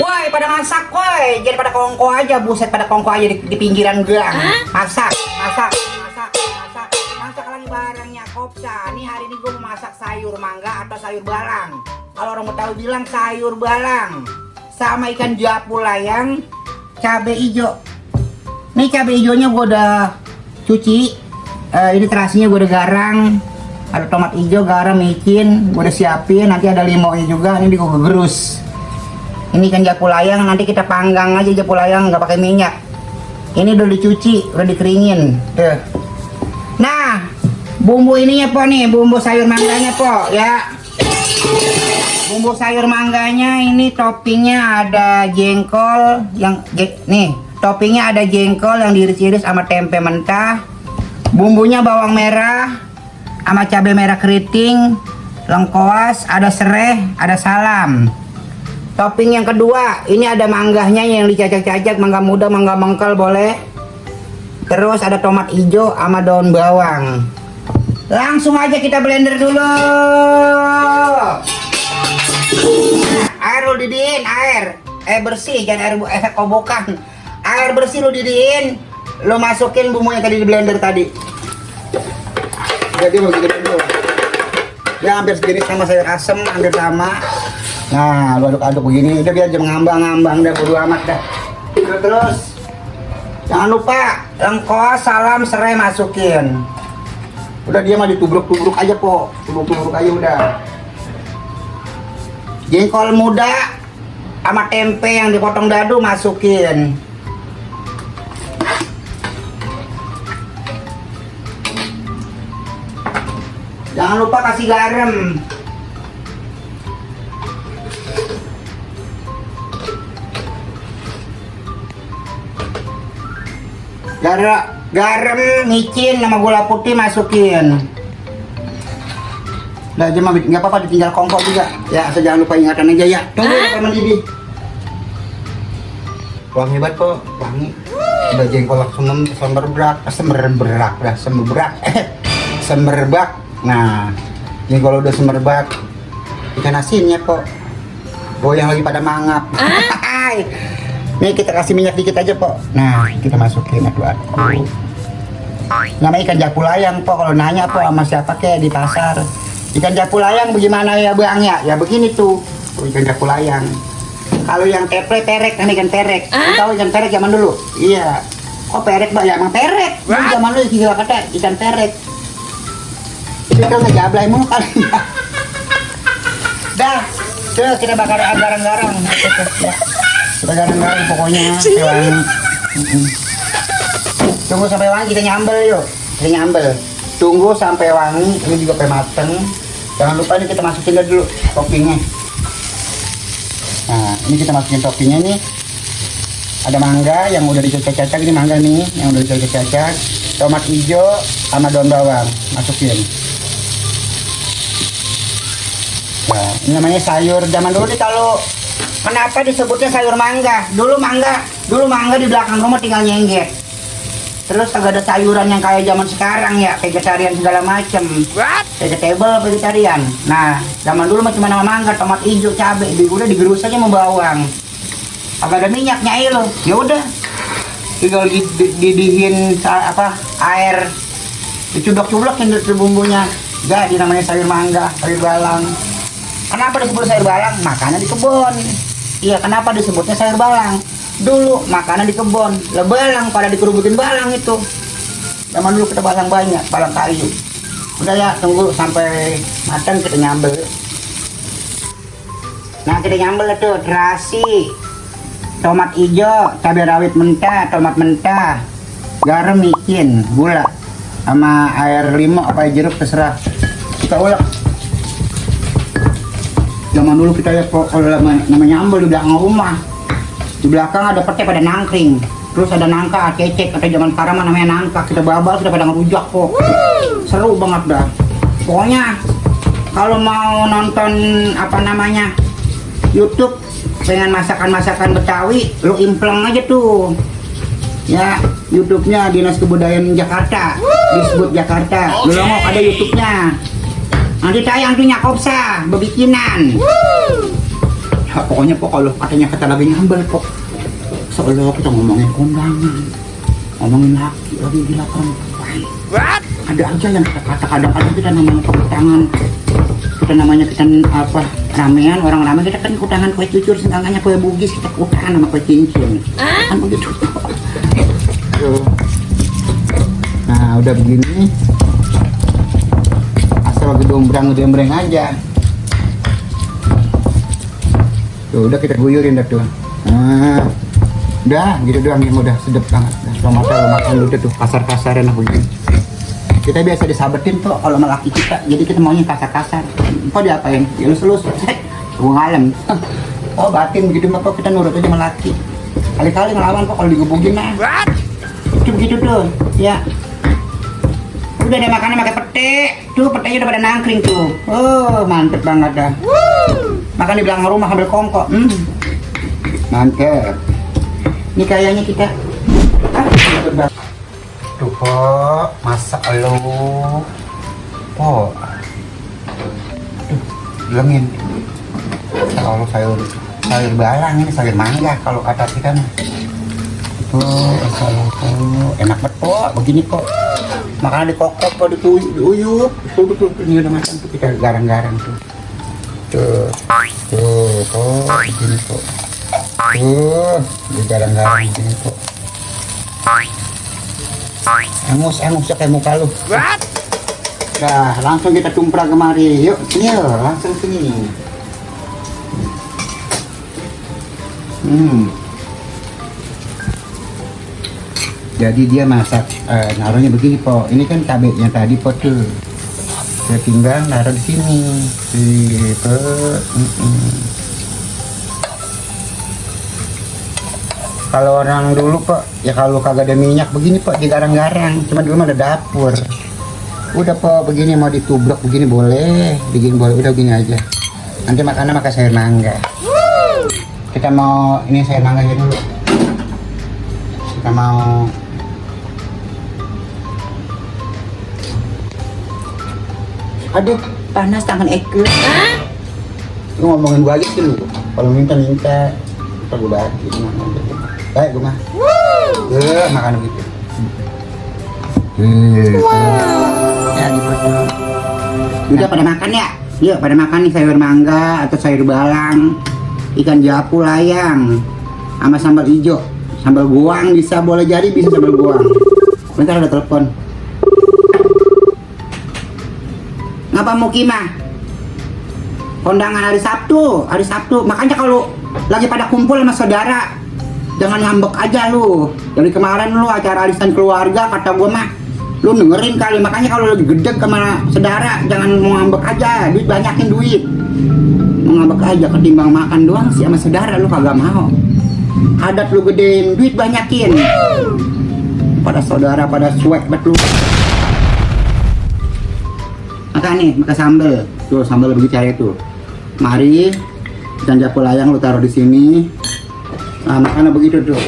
Woi, pada masak, woi. Jangan pada kongko aja, buset pada kongko aja di pinggiran gang. Masak. Masak lagi barangnya Kopsa. Nih hari ini gue mau masak sayur mangga atau sayur balang. Kalau orang Betawi bilang sayur balang. Sama ikan japu layang, cabai hijau. Nih cabai hijaunya gue udah cuci. Ini terasinya gue udah garang. Ada tomat hijau, garam, micin, gue udah siapin. Nanti ada limonnya juga. Ini gue gerus. Ini kan japu layang, nanti kita panggang aja japu layang, nggak pakai minyak. Ini udah dicuci, udah dikeringin. Tuh. Nah, bumbu ininya po nih, bumbu sayur mangganya po ya. Bumbu sayur mangganya ini toppingnya ada jengkol yang nih, toppingnya ada jengkol yang diiris-iris sama tempe mentah. Bumbunya bawang merah sama cabai merah keriting, lengkoas, ada serai, ada salam. Topping yang kedua, ini ada mangganya yang dicacak-cacak, mangga muda, mangga mengkel boleh. Terus ada tomat hijau sama daun bawang. Langsung aja kita blender dulu. Air lu didiin, air bersih, jangan air kobokan. Air bersih lu didiin, lu masukin bumbunya tadi di blender tadi. Jadi mau gini dulu. Ya hampir sejenis sama sayur asem, hampir sama. Nah, lu aduk-aduk begini, udah biar jam ngambang-ngambang dah, bodo amat dah. Terus jangan lupa lengkoas, salam, serai masukin. Udah dia mah ditubruk-tubruk aja po, tubruk-tubruk aja udah. Jengkol muda sama tempe yang dipotong dadu masukin. Jangan lupa kasih garam. Garam, micin, sama gula putih masukin. Udah aja mah nggak apa-apa, ditinggal kongko juga. Ya, asal jangan lupa ingatan aja ya. Tunggu sampai mendidih. Wangi banget kok, wangi. Udah jengkol semerbak. Nah, ini kalau udah semerbak, ikan asinnya kok. Goyang lagi pada mangap. Nih kita kasih minyak dikit aja po. Nah kita masukin aduk-aduk. Namanya ikan japu layang po. Kalau nanya po sama siapa kayak di pasar, ikan japu layang bagaimana ya bang ya? Ya begini tuh ikan japu layang. Kalau yang perek kan ikan perek. Tahu ikan perek zaman dulu? Iya. Oh perek bang ya emang perek. Zaman dulu gila kata ikan perek. Itu kan ngejablay mulu kali ya. Dah, tuh kita bakar garang-garang. Ya. Kita garang-garang pokoknya sampai wangi. Tunggu sampai wangi, kita nyambel yuk. Kita nyambel. Tunggu sampai wangi, ini juga sampai mateng. Jangan lupa ini kita masukin dulu toppingnya. Nah, ini kita masukin toppingnya nih. Ada mangga yang udah dicacak-cacak, ini mangga nih yang udah dicacak-cacak. Tomat hijau sama daun bawang masukin. Nah, ini namanya sayur zaman dulu nih kalau kenapa disebutnya sayur mangga? Dulu mangga di belakang rumah tinggal nyengget. Terus agak ada sayuran yang kayak zaman sekarang ya, vegetarian segala macem. Vegetable, vegetarian. Nah, zaman dulu mah cuma nama mangga, tomat hijau, cabai, udah digerus aja sama bawang. Agak ada minyaknya aja loh. Ya udah. Tinggal didihin air. Dicublok-cublokin bumbunya. Jadi namanya sayur mangga, sayur balang. Kenapa disebut sayur balang? Makannya di kebun. Iya, kenapa disebutnya sayur balang? Dulu makanan di kebun. Lah balang pada dikerubutin balang itu. Zaman dulu kita balang banyak, balang kayu. Udah ya, tunggu sampai matang kita nyambel. Nah, kita nyambel tuh terasi, tomat hijau, cabai rawit mentah, tomat mentah, garam, micin, gula, sama air limau apa jeruk terserah. Kita ulek. Zaman dulu kita lihat kalau namanya nyambel di belakang rumah. Di belakang ada pete pada nangkring. Terus ada nangka, cecek, atau zaman sekarang mah namanya nangka. Kita babal sudah pada ngerujak kok. Seru banget dah. Pokoknya kalau mau nonton YouTube pengen masakan-masakan Betawi, lu impleng aja tuh. Ya, YouTube-nya Dinas Kebudayaan Jakarta. Disebut Jakarta. Lu mau ada YouTube-nya. Nanti tayang tuh Kopsa, bebikinan. Ya, pokoknya pok kalau katanya kata lagi nyambel pok. Seolah kita ngomongin kondangan, ngomongin laki lagi gila perempuan. What? Ada aja yang kata kadang-kadang kita namanya kekutangan. Kita namanya kita apa ramean orang ramean kita kan kutangan kue cucur sedangkannya kue bugis kita kutangan sama kue cincin. Kan begitu. Nah udah begini asal gedembreng aja. Tuh udah kita guyurin dah tuh. Nah udah gitu doang yang udah sedep banget. Nah, makan udah tuh kasar-kasaran aku begini. Kita biasa disabetin tuh kalau sama laki kita, jadi kita maunya kasar-kasar. Kok diapain? Ya lus-lus, gua ngalem. Oh batin begitu mah kok kita nurut aja sama laki. Kali-kali ngelawan kok kalau digebukin mah. Itu begitu tuh, ya. Udah ada makanan pakai pete, tuh petenya udah pada nangkring tuh. Oh mantep banget dah. Makan di belakang rumah ambil kongkok. Mantep. Ini kayaknya kita. Tuh kok masak lo kok lengin kalau sayur balang ini sayur mangga kalau kata kita mah tuh enak banget kok begini kok makan di kokok kok diuyup tuh ini udah makan tuh kita garang-garang tuh kok begini kok di garang-garang begini kok Engus ya kayak muka lu. What? Nah, langsung kita tumprak kemari. Yuk, sini yuk, langsung sini. Jadi dia masak, naruhnya begini po. Ini kan cabai yang tadi po tuh. Saya tinggal naruh di sini. Kalau orang dulu pak, ya kalau kagak ada minyak begini pak, digarang-garang. Cuma dulu mah ada dapur. Udah pak, begini mau ditubruk begini boleh, begini boleh, udah begini aja. Nanti makannya makan sayur mangga. Kita mau ini sayur mangga aja dulu. Kita mau aduh panas tangan Eke. Lu ngomongin gua aja sih lu. Kalau minta kita gua bagi. Baik gue mah. Makan begitu. Ya gitu. Udah pada makan ya? Yuk pada makan nih sayur mangga atau sayur balang, ikan japu layang, sama sambal hijau, sambal goang bisa boleh jadi bisa sambal goang. Bentar ada telepon. Ngapa mau kimah? Kondangan hari Sabtu. Makanya kalau lagi pada kumpul sama saudara jangan ngambek aja lu. Dari kemarin lu acara arisan keluarga kata gua mah lu dengerin kali, makanya kalau lagi gedeg sama saudara jangan mau ngambek aja, duit banyakin duit. Mau ngambek aja ketimbang makan doang sih sama saudara lu kagak mau. Adat lu gedein, duit banyakin. Pada saudara pada suek bet lu. Makan nih, makan sambel. Tuh sambel begitu cara itu. Mari ikan japu layang lu taruh di sini. Nah, makannya begitu tuh.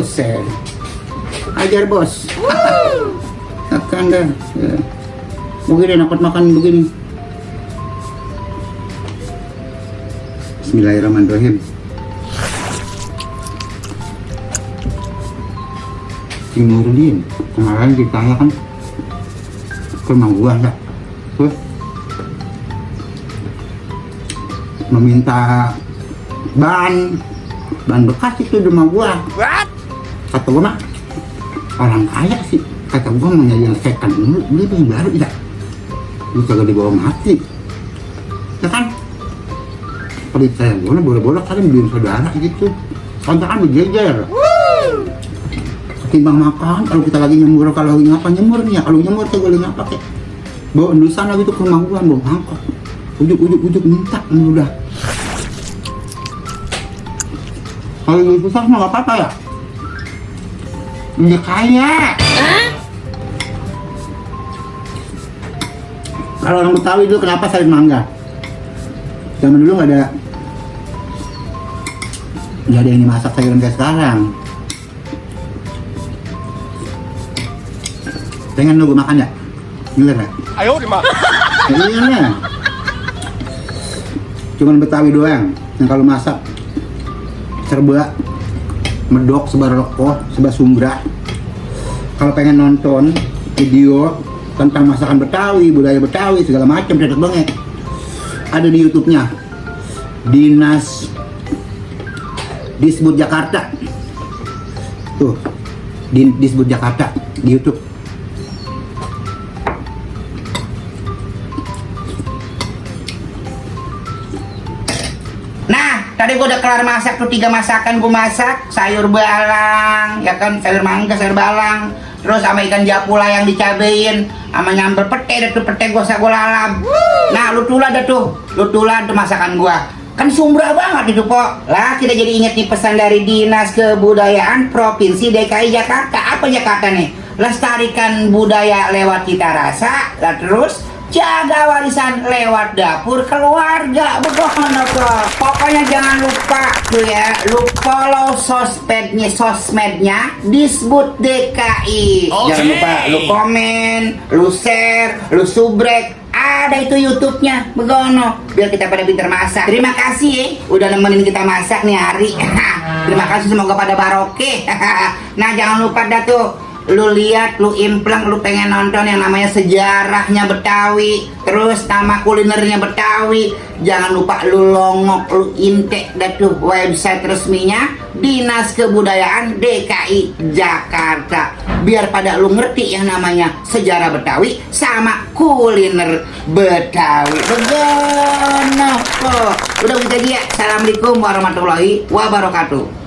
Set. Ajar bos. Makan dah. Ya. Begini dapat makan begini. Bismillahirrahmanirrahim. Nurdin kemarin ditanya kan ke rumah gua enggak? Meminta ban bekas itu di rumah gua. What? Kata gua mah orang kaya sih. Kata gua mau nyari yang second dulu, beli yang baru ya. Lu kagak dibawa mati. Ya kan? Pelit saya gua boleh-boleh kalian beliin saudara gitu. Kontrakan berjejer. Ketimbang makan, kalau kita lagi nyemur, kalau lagi ngapa nyemur nih ya, kalau nyemur saya boleh ngapa kek. Bawa endusan lagi tuh ke rumah gua, bawa angkot. Ujuk minta, udah. Kalau itu susah mah nggak apa-apa ya. Dia kaya. Kalau orang Betawi dulu kenapa sayur mangga? Zaman dulu nggak ada yang dimasak sayuran kayak sekarang. Pengen lu gue makan ya? Ngiler ya? Ayo dimakan. Iya lah. Cuman Betawi doang. Yang kalau masak serba medok, serba rokok, serba sumbra. Kalau pengen nonton video tentang masakan Betawi, budaya Betawi, segala macam, cocok banget. Ada di YouTube-nya. Disbud Jakarta. Tuh, Disbud Jakarta di YouTube. Nah, tadi gue udah kelar masak tuh 3 masakan gue masak. Sayur balang, ya kan, sayur mangga, sayur balang. Terus sama ikan japula yang dicabein, sama nyambel pete, dah tuh pete gue lalap. Nah, lu tulah tuh masakan gue. Kan sumbra banget itu, Pok. Lah, kita jadi inget nih pesan dari Dinas Kebudayaan Provinsi DKI Jakarta. Apa Jakarta nih? Lestarikan budaya lewat cita rasa, lah terus jaga warisan lewat dapur keluarga. Bagaimana, Pok? Pokoknya jangan lupa tuh ya, lu follow sosmednya Disbud DKI. Jangan lupa lu komen, lu share, lu subrek. Ada itu YouTube-nya, begono, biar kita pada pintar masak. Terima kasih ya, udah nemenin kita masak nih hari. Terima kasih, semoga pada barokah. Nah, jangan lupa dah tuh, lu lihat, lu impleng, lu pengen nonton yang namanya sejarahnya Betawi, terus nama kulinernya Betawi. Jangan lupa lu longok, lu intek dah tuh website resminya Dinas Kebudayaan DKI Jakarta, biar pada lu ngerti yang namanya sejarah Betawi sama kuliner Betawi. Begono. Udah gitu aja. Assalamualaikum warahmatullahi wabarakatuh.